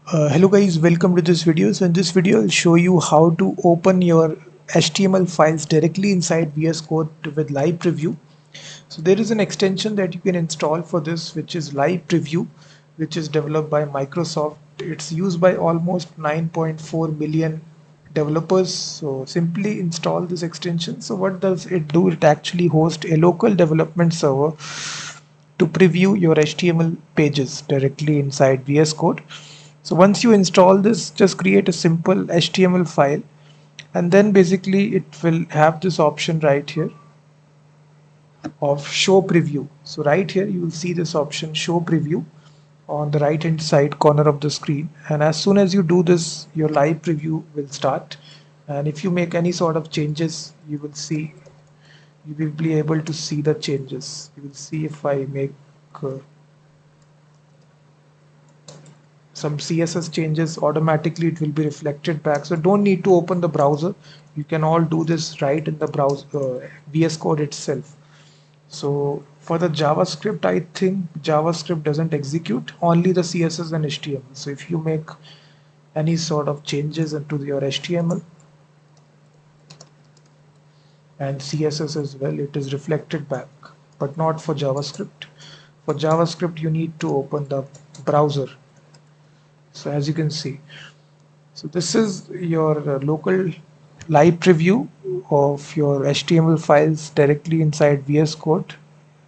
Hello guys, welcome to this video. So in this video I'll show you how to open your HTML files directly inside VS Code with live preview. So there is an extension that you can install for this, which is live preview, which is developed by Microsoft. It's used by almost 9.4 million developers. So simply install this extension. So what does it do? It actually hosts a local development server to preview your HTML pages directly inside VS Code. So once you install this, just create a simple HTML file, and then basically it will have this option right here of show preview. So right here you will see this option show preview on the right hand side corner of the screen, and as soon as you do this, your live preview will start. And if you make any sort of changes, you will be able to see the changes. You will see if I make uh, some CSS changes, automatically it will be reflected back. So don't need to open the browser. You can all do this right in the browser, VS Code itself. So for the JavaScript, I think JavaScript doesn't execute, only the CSS and HTML. So if you make any sort of changes into your HTML and CSS as well, it is reflected back, but not for JavaScript. For JavaScript, you need to open the browser. So as you can see, so this is your local live preview of your HTML files directly inside VS Code.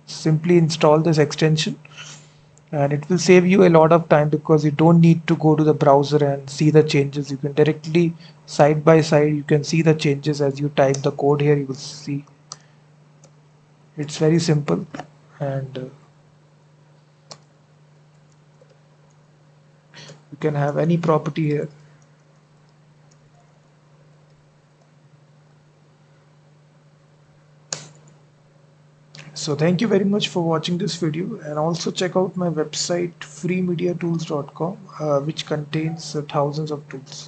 Simply install this extension and it will save you a lot of time because you don't need to go to the browser and see the changes. You can directly side by side, you can see the changes as you type the code here. You will see it's very simple, and you can have any property here. So thank you very much for watching this video, and also check out my website freemediatools.com, which contains thousands of tools.